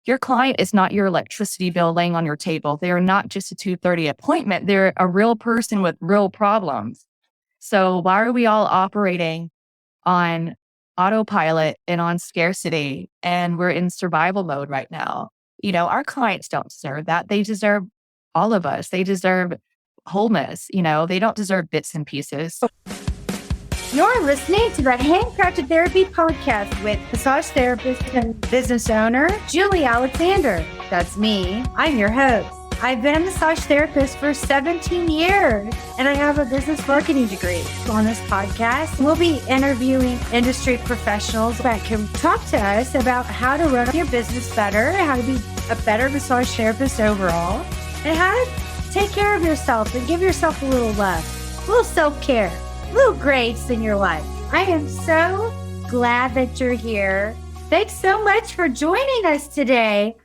your client is not your electricity bill laying on your table. They are not just a 2:30 appointment. They're a real person with real problems. So why are we all operating on autopilot and on scarcity? And we're in survival mode right now. Our clients don't deserve that. They deserve all of us. They deserve wholeness. They don't deserve bits and pieces. You're listening to the Handcrafted Therapy Podcast with massage therapist and business owner, Julie Alexander. That's me. I'm your host. I've been a massage therapist for 17 years, and I have a business marketing degree. On this podcast, we'll be interviewing industry professionals that can talk to us about how to run your business better, how to be a better massage therapist overall, and how to take care of yourself and give yourself a little love, a little self-care, little grace in your life. I am so glad that you're here. Thanks so much for joining us today.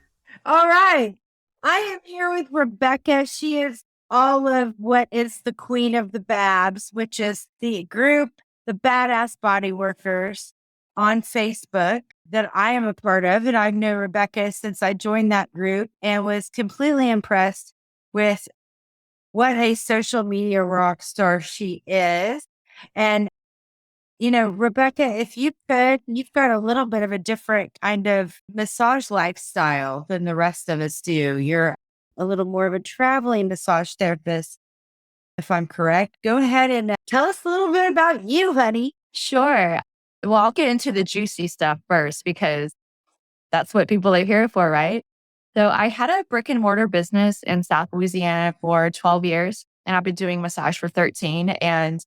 All right. I am here with Rebecca. She is all of what is the queen of the Babs, which is the group, the Badass Body Workers on Facebook that I am a part of. And I've known Rebecca since I joined that group and was completely impressed with what a social media rock star she is. And, Rebecca, if you could, you've got a little bit of a different kind of massage lifestyle than the rest of us do. You're a little more of a traveling massage therapist, if I'm correct. Go ahead and tell us a little bit about you, honey. Sure. Well, I'll get into the juicy stuff first because that's what people are here for, right? So I had a brick and mortar business in South Louisiana for 12 years, and I've been doing massage for 13. And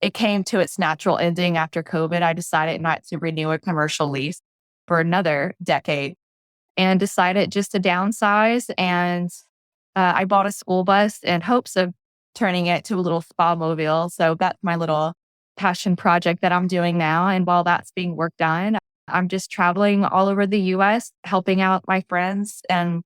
it came to its natural ending after COVID. I decided not to renew a commercial lease for another decade and decided just to downsize. And I bought a school bus in hopes of turning it to a little spa mobile. So that's my little passion project that I'm doing now. And while that's being worked on, I'm just traveling all over the US, helping out my friends and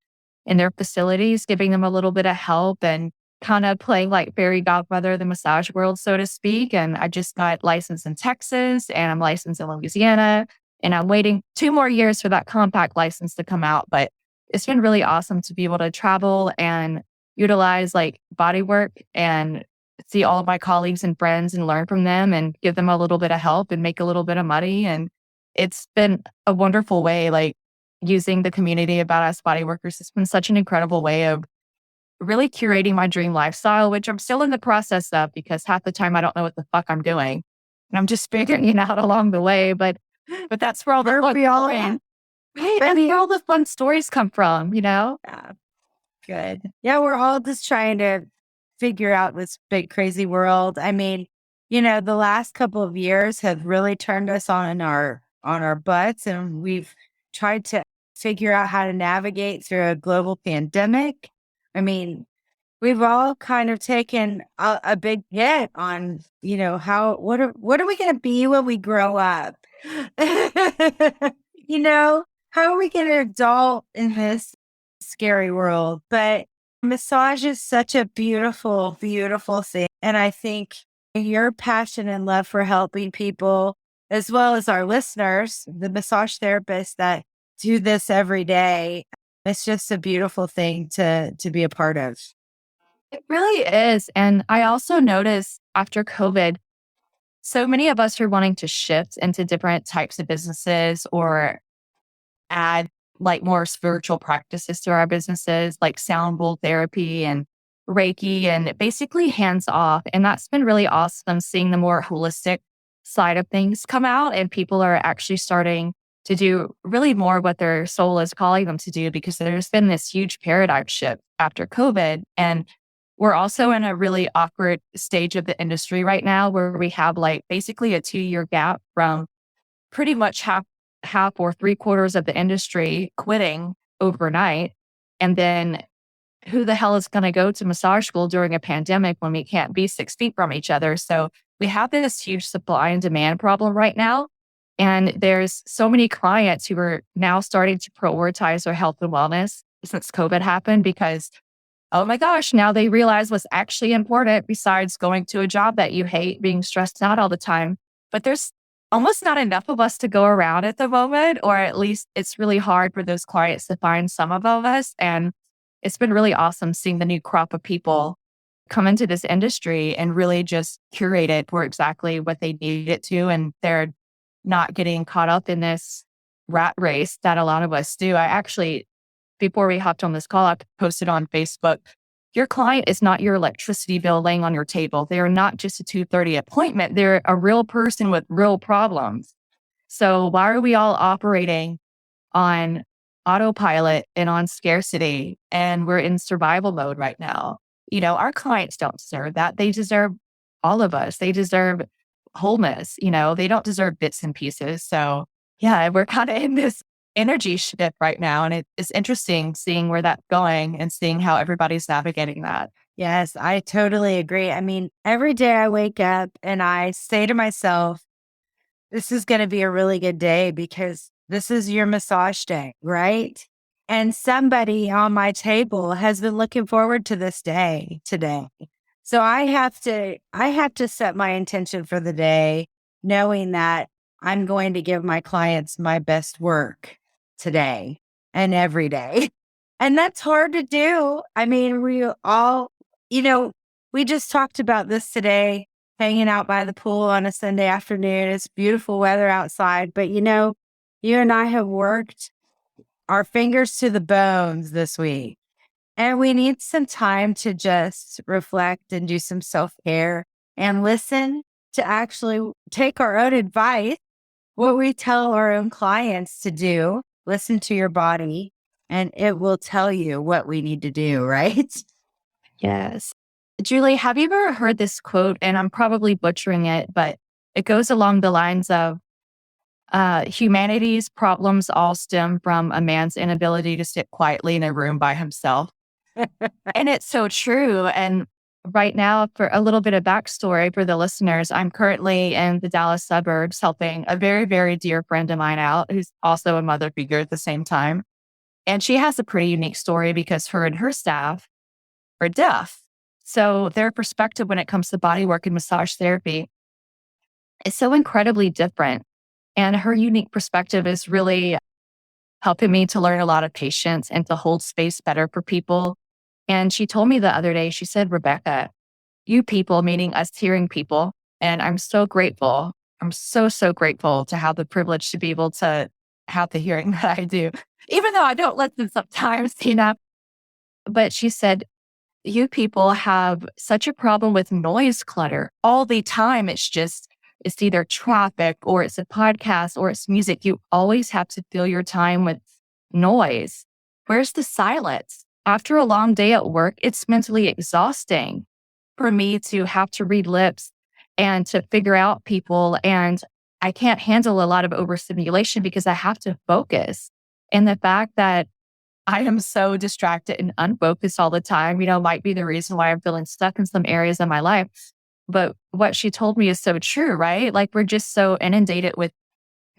in their facilities, giving them a little bit of help and kind of playing like fairy godmother of the massage world, so to speak. And I just got licensed in Texas and I'm licensed in Louisiana. And I'm waiting 2 more years for that compact license to come out. But it's been really awesome to be able to travel and utilize like body work and see all of my colleagues and friends and learn from them and give them a little bit of help and make a little bit of money. And it's been a wonderful way, like using the community of Badass Body Workers. It's been such an incredible way of really curating my dream lifestyle, which I'm still in the process of because half the time I don't know what the fuck I'm doing. And I'm just figuring it out along the way. But that's where all the fun stories come from, Yeah, good. Yeah, we're all just trying to figure out this big, crazy world. I mean, the last couple of years have really turned us on our butts, and we've tried to figure out how to navigate through a global pandemic. I mean, we've all kind of taken a big hit on, what are we going to be when we grow up? How are we going to adult in this scary world? But massage is such a beautiful, beautiful thing. And I think your passion and love for helping people, as well as our listeners, the massage therapists that do this every day, it's just a beautiful thing to be a part of. It really is. And I also noticed after COVID, so many of us are wanting to shift into different types of businesses or add like more spiritual practices to our businesses, like sound bowl therapy and Reiki and basically hands off. And that's been really awesome seeing the more holistic side of things come out, and people are actually starting to do really more what their soul is calling them to do, because there's been this huge paradigm shift after COVID. And we're also in a really awkward stage of the industry right now where we have like basically a 2-year gap from pretty much half or 3/4 of the industry quitting overnight. And then who the hell is going to go to massage school during a pandemic when we can't be 6 feet from each other? So we have this huge supply and demand problem right now. And there's so many clients who are now starting to prioritize their health and wellness since COVID happened because, oh my gosh, now they realize what's actually important besides going to a job that you hate, being stressed out all the time. But there's almost not enough of us to go around at the moment, or at least it's really hard for those clients to find some of us. And it's been really awesome seeing the new crop of people come into this industry and really just curate it for exactly what they need it to. And they're not getting caught up in this rat race that a lot of us do. I actually, before we hopped on this call, I posted on Facebook, your client is not your electricity bill laying on your table. They are not just a 2:30 appointment. They're a real person with real problems. So why are we all operating on autopilot and on scarcity? And we're in survival mode right now. Our clients don't deserve that. They deserve all of us. They deserve wholeness. They don't deserve bits and pieces. So yeah, we're kind of in this energy shift right now. And it's interesting seeing where that's going and seeing how everybody's navigating that. Yes, I totally agree. I mean, every day I wake up and I say to myself, this is going to be a really good day because this is your massage day, right? And somebody on my table has been looking forward to this day today. So I have to set my intention for the day, knowing that I'm going to give my clients my best work today and every day. And that's hard to do. I mean, we all, we just talked about this today, hanging out by the pool on a Sunday afternoon. It's beautiful weather outside, but you and I have worked our fingers to the bones this week. And we need some time to just reflect and do some self-care and listen to actually take our own advice, what we tell our own clients to do. Listen to your body and it will tell you what we need to do, right? Yes. Julie, have you ever heard this quote? And I'm probably butchering it, but it goes along the lines of humanity's problems all stem from a man's inability to sit quietly in a room by himself. And it's so true. And right now, for a little bit of backstory for the listeners, I'm currently in the Dallas suburbs helping a very, very dear friend of mine out, who's also a mother figure at the same time. And she has a pretty unique story because her and her staff are deaf. So their perspective when it comes to bodywork and massage therapy is so incredibly different. And her unique perspective is really helping me to learn a lot of patience and to hold space better for people. And she told me the other day, she said, Rebecca, you people, meaning us hearing people, and I'm so grateful. I'm so, so grateful to have the privilege to be able to have the hearing that I do, even though I don't listen sometimes, But she said, you people have such a problem with noise clutter all the time. It's either traffic or it's a podcast or it's music. You always have to fill your time with noise. Where's the silence? After a long day at work, it's mentally exhausting for me to have to read lips and to figure out people. And I can't handle a lot of overstimulation because I have to focus. And the fact that I am so distracted and unfocused all the time, might be the reason why I'm feeling stuck in some areas of my life. But what she told me is so true, right? Like we're just so inundated with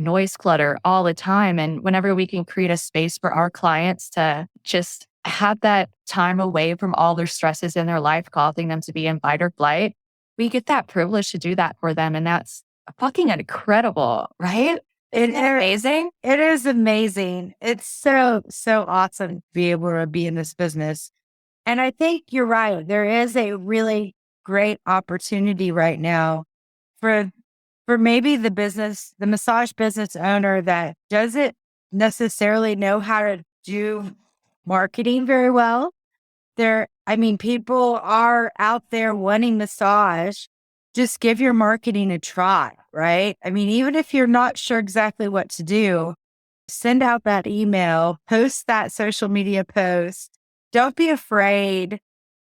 noise clutter all the time. And whenever we can create a space for our clients to just have that time away from all their stresses in their life, causing them to be in fight or flight, we get that privilege to do that for them. And that's fucking incredible, right? Isn't it amazing? It is amazing. It's so, so awesome to be able to be in this business. And I think you're right. There is a really great opportunity right now for maybe the massage business owner that doesn't necessarily know how to do marketing very well. People are out there wanting massage. Just give your marketing a try, right? Even if you're not sure exactly what to do, send out that email, post that social media post. Don't be afraid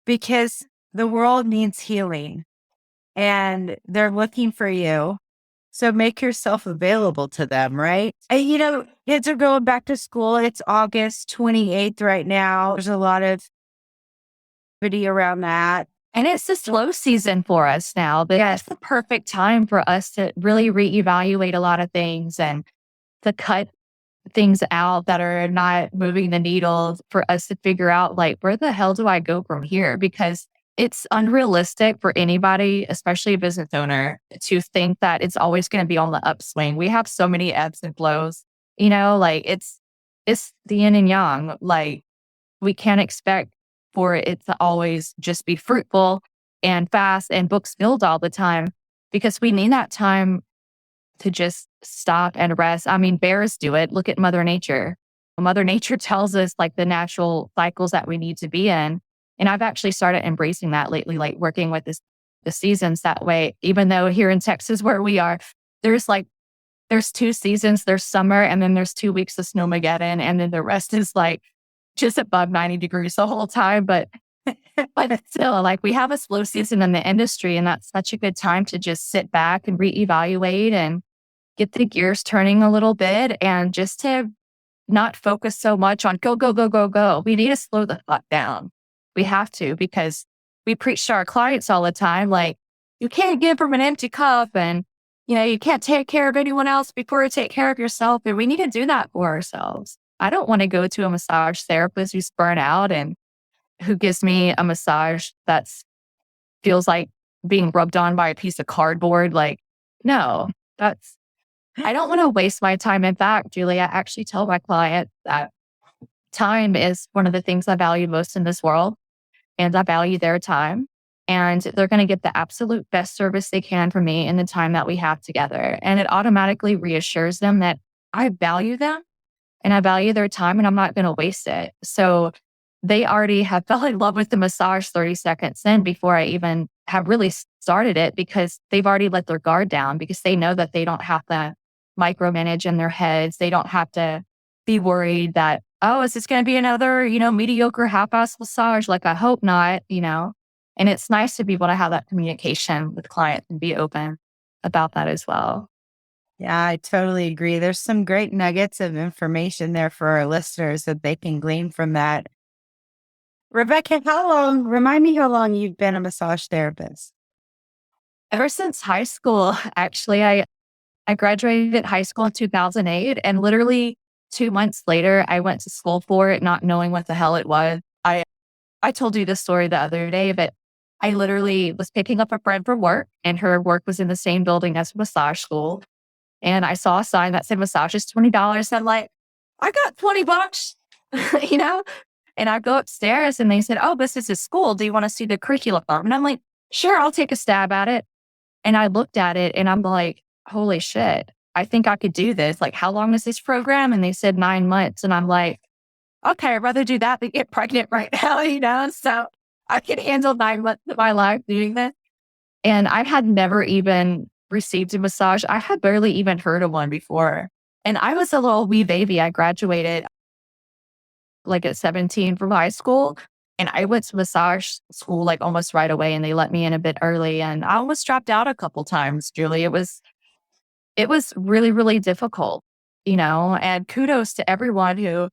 because the world needs healing and they're looking for you. So make yourself available to them, right? And, kids are going back to school. It's August 28th right now. There's a lot of video around that. And it's the slow season for us now, but it's the perfect time for us to really reevaluate a lot of things and to cut things out that are not moving the needle for us to figure out, like, where the hell do I go from here? Because It's unrealistic for anybody, especially a business owner, to think that it's always going to be on the upswing. We have so many ebbs and flows, like it's the yin and yang. Like we can't expect for it to always just be fruitful and fast and books filled all the time because we need that time to just stop and rest. I mean, bears do it. Look at Mother Nature. Mother Nature tells us like the natural cycles that we need to be in. And I've actually started embracing that lately, like working with the seasons that way. Even though here in Texas where we are, there's like there's two seasons. There's summer and then there's 2 weeks of snowmageddon. And then the rest is like just above 90 degrees the whole time. But but still, like we have a slow season in the industry, and that's such a good time to just sit back and reevaluate and get the gears turning a little bit and just to not focus so much on go, go, go, go, go. We need to slow the fuck down. We have to because we preach to our clients all the time, like, you can't give from an empty cup and, you can't take care of anyone else before you take care of yourself. And we need to do that for ourselves. I don't want to go to a massage therapist who's burnt out and who gives me a massage that's feels like being rubbed on by a piece of cardboard. Like, no, I don't want to waste my time. In fact, Julie, I actually tell my client that time is one of the things I value most in this world, and I value their time. And they're going to get the absolute best service they can from me in the time that we have together. And it automatically reassures them that I value them and I value their time and I'm not going to waste it. So they already have fell in love with the massage 30 seconds in before I even have really started it because they've already let their guard down because they know that they don't have to micromanage in their heads. They don't have to be worried that, oh, is this going to be another, mediocre half-ass massage? Like, I hope not. And it's nice to be able to have that communication with clients and be open about that as well. Yeah, I totally agree. There's some great nuggets of information there for our listeners that they can glean from that. Rebecca, remind me how long you've been a massage therapist? Ever since high school, actually, I graduated high school in 2008 and literally 2 months later, I went to school for it, not knowing what the hell it was. I told you this story the other day, but I literally was picking up a friend from work and her work was in the same building as massage school. And I saw a sign that said massage is $20. I'm like, I got $20, you know? And I go upstairs and they said, oh, this is a school. Do you want to see the curriculum? And I'm like, sure, I'll take a stab at it. And I looked at it and I'm like, holy shit, I think I could do this. Like, how long is this program? And they said 9 months. And I'm like, okay, I'd rather do that than get pregnant right now, So I can handle 9 months of my life doing this. And I had never even received a massage. I had barely even heard of one before. And I was a little wee baby. I graduated like at 17 from high school. And I went to massage school like almost right away and they let me in a bit early. And I almost dropped out a couple times, Julie. It was really, really difficult, and kudos to everyone who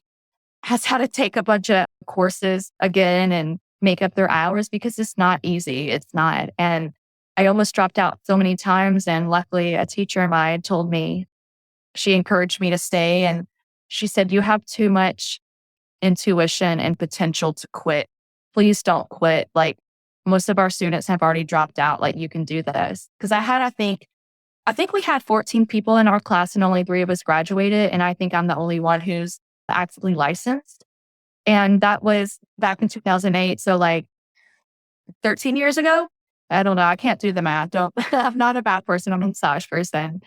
has had to take a bunch of courses again and make up their hours because it's not easy. It's not. And I almost dropped out so many times. And luckily a teacher of mine told me, she encouraged me to stay. And she said, you have too much intuition and potential to quit. Please don't quit. Like most of our students have already dropped out. Like you can do this. Because I think we had 14 people in our class and only 3 of us graduated. And I think I'm the only one who's actively licensed. And that was back in 2008. So like 13 years ago, I don't know. I can't do the math. I'm not a bad person. I'm a massage person.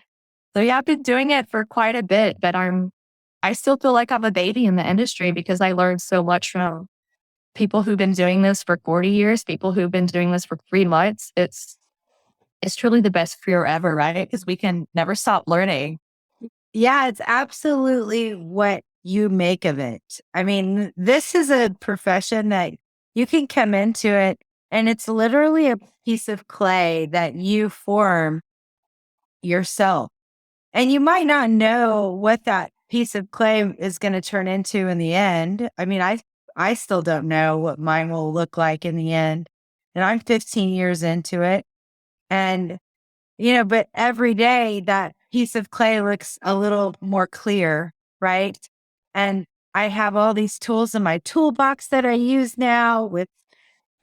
So yeah, I've been doing it for quite a bit, but I still feel like I'm a baby in the industry because I learned so much from people who've been doing this for 40 years, people who've been doing this for 3 months. It's truly the best career ever, right? Because we can never stop learning. Yeah, it's absolutely what you make of it. I mean, this is a profession that you can come into it and it's literally a piece of clay that you form yourself. And you might not know what that piece of clay is going to turn into in the end. I mean, I still don't know what mine will look like in the end. And I'm 15 years into it. And, but every day that piece of clay looks a little more clear, right? And I have all these tools in my toolbox that I use now with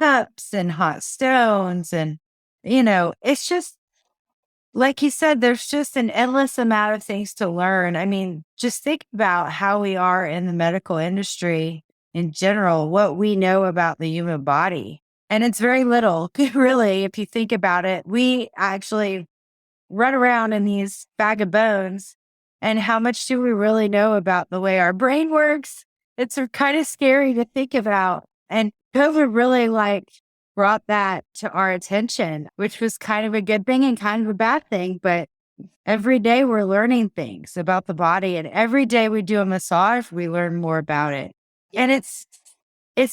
cups and hot stones. And, it's just, like you said, there's just an endless amount of things to learn. I mean, just think about how we are in the medical industry in general, what we know about the human body. And it's very little, really, if you think about it. We actually run around in these bag of bones. And how much do we really know about the way our brain works? It's kind of scary to think about. And COVID really brought that to our attention, which was kind of a good thing and kind of a bad thing. But every day we're learning things about the body. And every day we do a massage, we learn more about it. And it's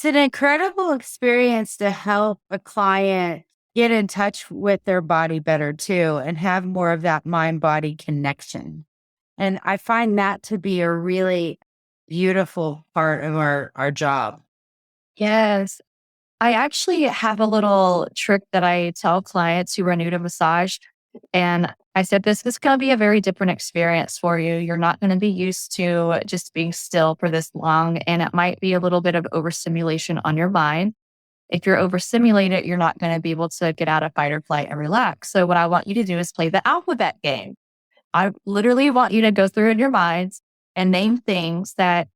an incredible experience to help a client get in touch with their body better too, and have more of that mind-body connection. And I find that to be a really beautiful part of our job. Yes. I actually have a little trick that I tell clients who are new to massage. And I said, this is going to be a very different experience for you. You're not going to be used to just being still for this long. And it might be a little bit of overstimulation on your mind. If you're overstimulated, you're not going to be able to get out of fight or flight and relax. So what I want you to do is play the alphabet game. I literally want you to go through in your minds and name things that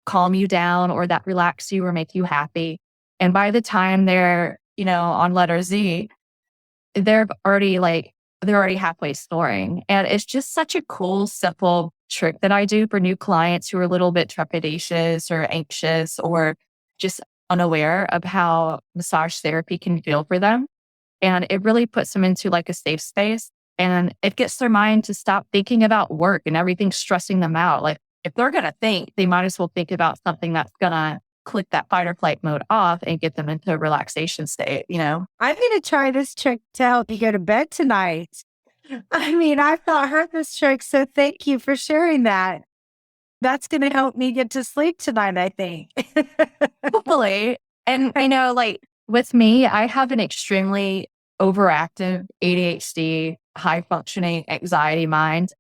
calm you down or that relax you or make you happy. And by the time they're, on letter Z, they're already halfway snoring. And it's just such a cool, simple trick that I do for new clients who are a little bit trepidatious or anxious or just unaware of how massage therapy can feel for them. And it really puts them into a safe space, and it gets their mind to stop thinking about work and everything stressing them out. Like if they're going to think, they might as well think about something that's going to click that fight or flight mode off and get them into a relaxation state, I'm going to try this trick to help you go to bed tonight. I mean, I've not heard this trick, so thank you for sharing that. That's going to help me get to sleep tonight, I think. Hopefully. And with me, I have an extremely overactive ADHD, high functioning anxiety mind.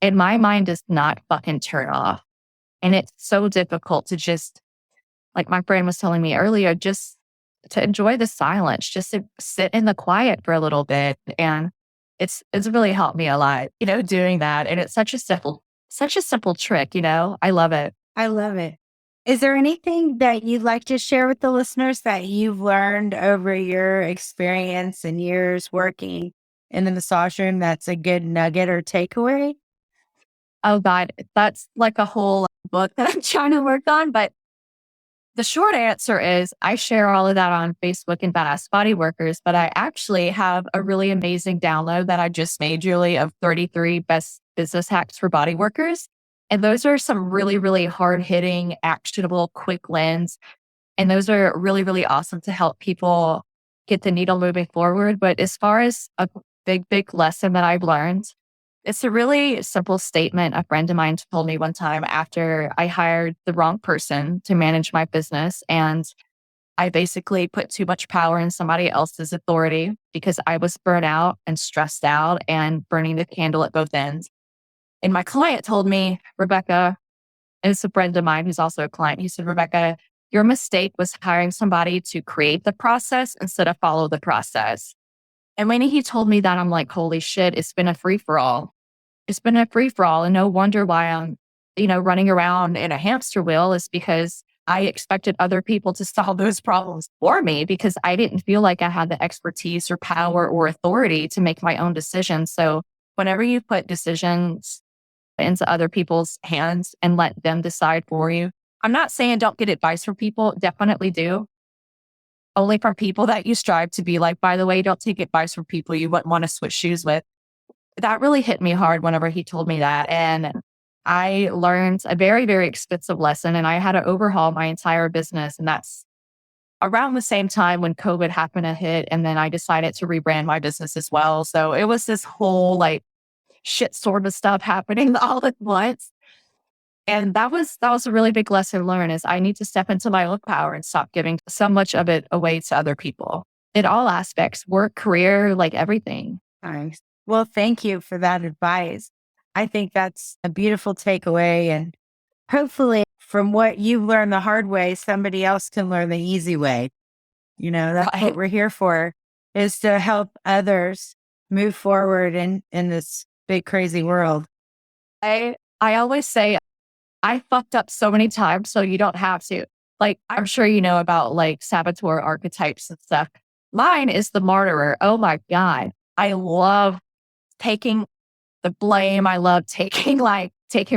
And my mind does not fucking turn off. And it's so difficult to just, like my friend was telling me earlier, just to enjoy the silence, just to sit in the quiet for a little bit. And it's really helped me a lot, doing that. And it's such a simple trick, I love it. I love it. Is there anything that you'd like to share with the listeners that you've learned over your experience and years working in the massage room that's a good nugget or takeaway? Oh God, that's like a whole book that I'm trying to work on. But the short answer is I share all of that on Facebook and Badass Body Workers, but I actually have a really amazing download that I just made, Julie, of 33 best business hacks for body workers. And those are some really, really hard hitting, actionable, quick wins. And those are really, really awesome to help people get the needle moving forward. But as far as a big lesson that I've learned, it's a really simple statement a friend of mine told me one time after I hired the wrong person to manage my business. And I basically put too much power in somebody else's authority because I was burnt out and stressed out and burning the candle at both ends. And my client told me, Rebecca, and it's a friend of mine who's also a client. He said, Rebecca, your mistake was hiring somebody to create the process instead of follow the process. And when he told me that, I'm like, holy shit, it's been a free for all. It's been a free for all. And no wonder why I'm, running around in a hamster wheel is because I expected other people to solve those problems for me because I didn't feel like I had the expertise or power or authority to make my own decisions. So whenever you put decisions into other people's hands and let them decide for you, I'm not saying don't get advice from people. Definitely do. Only from people that you strive to be like, by the way, don't take advice from people you wouldn't want to switch shoes with. That really hit me hard whenever he told me that. And I learned a very, very expensive lesson, and I had to overhaul my entire business. And that's around the same time when COVID happened to hit. And then I decided to rebrand my business as well. So it was this whole shit sort of stuff happening all at once. And that was a really big lesson learned is I need to step into my own power and stop giving so much of it away to other people in all aspects, work, career, everything. Nice. Well, thank you for that advice. I think that's a beautiful takeaway. And hopefully from what you've learned the hard way, somebody else can learn the easy way. That's what we're here for, is to help others move forward in this big, crazy world. I always say I fucked up so many times, so you don't have to. Like, I'm sure you know about like saboteur archetypes and stuff. Mine is the martyrer. Oh my God. I love taking the blame. I love taking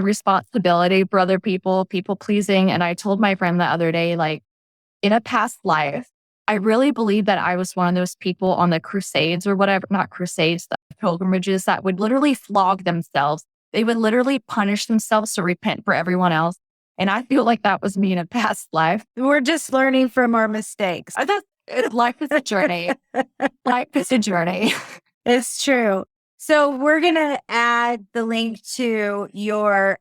responsibility for other people pleasing. And I told my friend the other day, like, in a past life, I really believe that I was one of those people on the crusades or whatever, not crusades, the pilgrimages that would literally flog themselves. They would literally punish themselves to repent for everyone else. And I feel like that was me in a past life. We're just learning from our mistakes. Life is a journey. Life is a journey. It's true. So we're going to add the link to your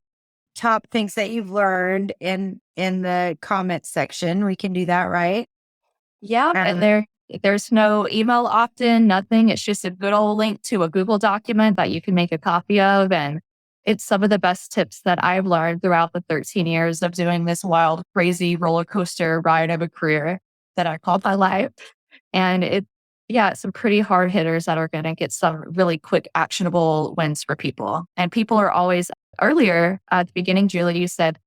top things that you've learned in the comment section. We can do that, right? Yeah. And there's no email opt-in, nothing. It's just a good old link to a Google document that you can make a copy of. And it's some of the best tips that I've learned throughout the 13 years of doing this wild, crazy roller coaster ride of a career that I call my life. And some pretty hard hitters that are going to get some really quick, actionable wins for people. And people are always, earlier at the beginning, Julie, you said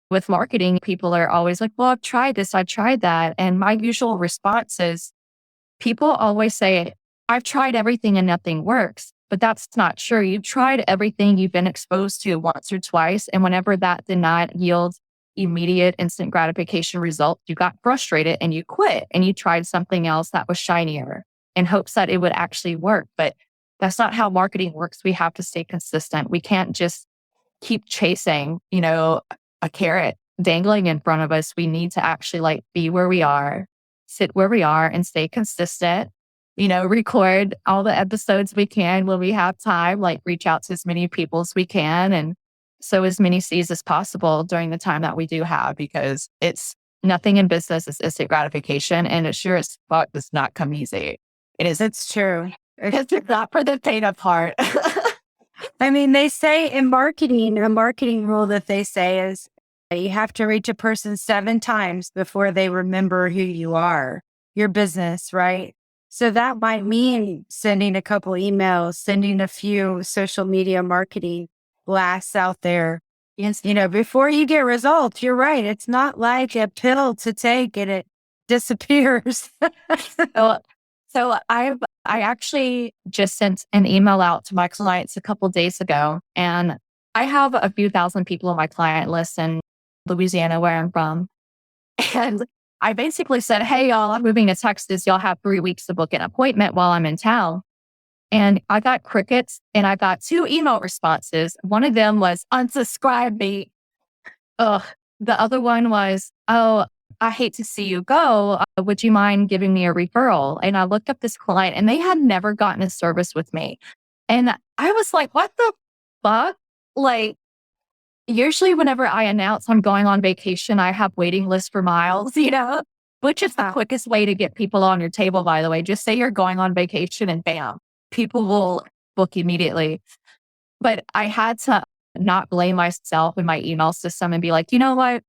with marketing, people are always like, well, I've tried this, I tried that. And my usual response is people always say, I've tried everything and nothing works. But that's not true. You've tried everything you've been exposed to once or twice. And whenever that did not yield immediate instant gratification results, you got frustrated and you quit and you tried something else that was shinier in hopes that it would actually work. But that's not how marketing works. We have to stay consistent. We can't just keep chasing, a carrot dangling in front of us. We need to actually like be where we are, sit where we are and stay consistent, record all the episodes we can when we have time, like reach out to as many people as we can and sow as many seeds as possible during the time that we do have, because it's nothing in business is instant gratification. And it sure as fuck does not come easy. It's true. It's not for the faint of heart. I mean, they say in marketing, a marketing rule that they say is you have to reach a person 7 times before they remember who you are, your business, right? So that might mean sending a couple emails, sending a few social media marketing blasts out there. Yes. Before you get results, you're right. It's not like a pill to take and it disappears. So I actually just sent an email out to my clients a couple days ago, and I have a few thousand people on my client list in Louisiana, where I'm from. And I basically said, hey, y'all, I'm moving to Texas. Y'all have 3 weeks to book an appointment while I'm in town. And I got crickets and I got 2 email responses. One of them was unsubscribe me. Ugh. The other one was, oh, I hate to see you go. Would you mind giving me a referral? And I looked up this client and they had never gotten a service with me. And I was like, what the fuck? Like, usually whenever I announce I'm going on vacation, I have waiting lists for miles, which is the quickest way to get people on your table, by the way. Just say you're going on vacation and bam, people will book immediately. But I had to not blame myself in my email system and be like, you know what?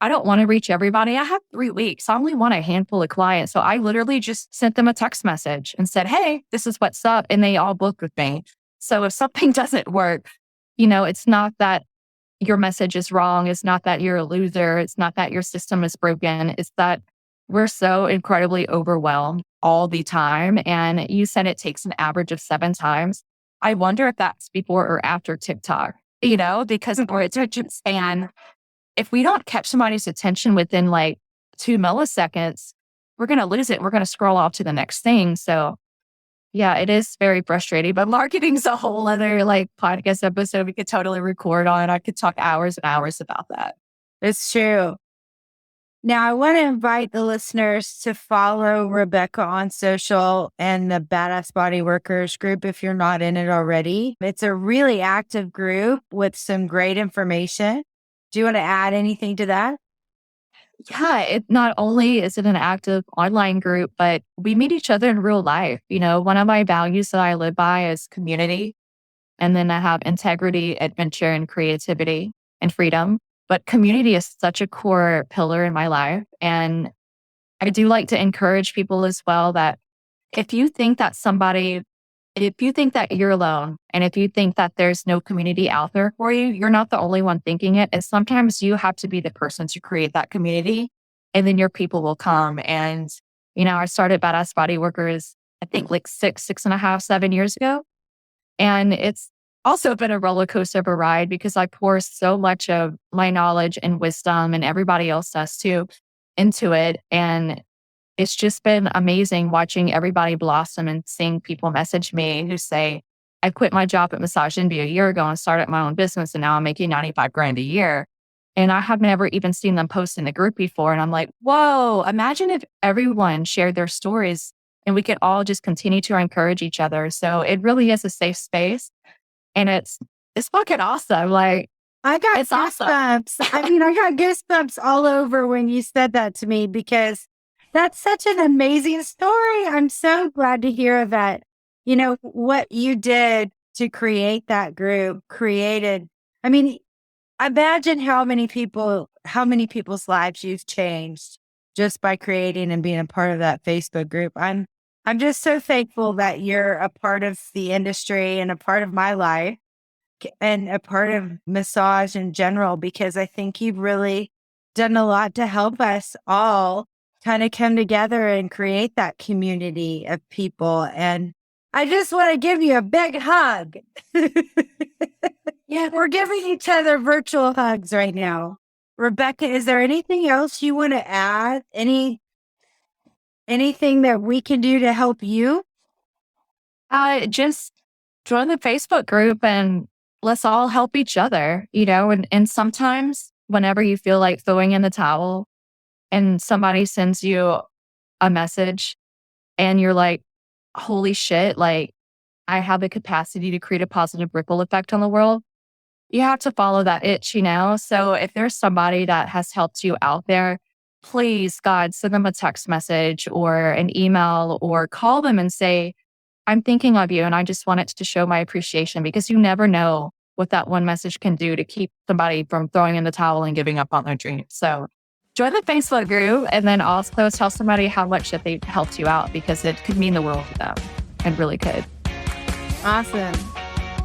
I don't want to reach everybody. I have 3 weeks. I only want a handful of clients. So I literally just sent them a text message and said, hey, this is what's up. And they all booked with me. So if something doesn't work, it's not that your message is wrong. It's not that you're a loser. It's not that your system is broken. It's that we're so incredibly overwhelmed all the time. And you said it takes an average of 7 times. I wonder if that's before or after TikTok, because our attention span, if we don't catch somebody's attention within like 2 milliseconds, we're going to lose it. We're going to scroll off to the next thing. So yeah, it is very frustrating, but marketing's a whole other like podcast episode we could totally record on. I could talk hours and hours about that. It's true. Now, I want to invite the listeners to follow Rebecca on social and the Badass Body Workers group if you're not in it already. It's a really active group with some great information. Do you want to add anything to that? Yeah, it not only is it an active online group, but we meet each other in real life. One of my values that I live by is community. And then I have integrity, adventure, and creativity and freedom. But community is such a core pillar in my life. And I do like to encourage people as well that if you think that you're alone and if you think that there's no community out there for you, you're not the only one thinking it. And sometimes you have to be the person to create that community and then your people will come. And, I started Badass Body Workers, I think like 6.5, 7 years ago. And it's also been a roller coaster of a ride because I pour so much of my knowledge and wisdom, and everybody else does too, into it. And it's just been amazing watching everybody blossom and seeing people message me who say, I quit my job at Massage Envy a year ago and started my own business, and now I'm making 95 grand a year. And I have never even seen them post in the group before. And I'm like, whoa, imagine if everyone shared their stories and we could all just continue to encourage each other. So it really is a safe space. And it's fucking awesome. Like, I got it's awesome. goosebumps. I got goosebumps all over when you said that to me because that's such an amazing story. I'm so glad to hear that. What you did to create that group imagine how many people's lives you've changed just by creating and being a part of that Facebook group. I'm just so thankful that you're a part of the industry and a part of my life and a part of massage in general, because I think you've really done a lot to help us all kind of come together and create that community of people. And I just want to give you a big hug. Yeah, we're giving each other virtual hugs right now. Rebecca, is there anything else you want to add? Anything that we can do to help you? Just join the Facebook group and let's all help each other, and sometimes whenever you feel like throwing in the towel and somebody sends you a message and you're like, holy shit, like I have the capacity to create a positive ripple effect on the world. You have to follow that itch, So if there's somebody that has helped you out there, please, God, send them a text message or an email or call them and say, I'm thinking of you and I just wanted to show my appreciation, because you never know what that one message can do to keep somebody from throwing in the towel and giving up on their dreams. So join the Facebook group and then also tell somebody how much that they helped you out, because it could mean the world to them. It really could. Awesome.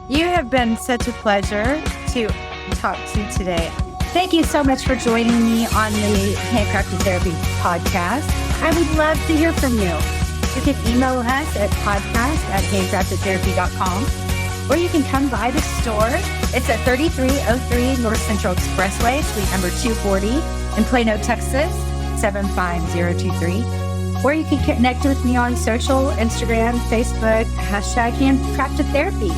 You have been such a pleasure to talk to today. Thank you so much for joining me on the Handcrafted Therapy podcast. I would love to hear from you. You can email us at podcast@handcraftedtherapy.com, or you can come by the store. It's at 3303 North Central Expressway, suite number 240 in Plano, Texas, 75023. Or you can connect with me on social, Instagram, Facebook, #HandcraftedTherapy.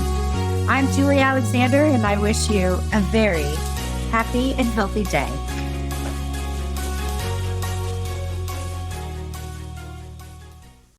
I'm Julie Alexander, and I wish you a very happy and healthy day.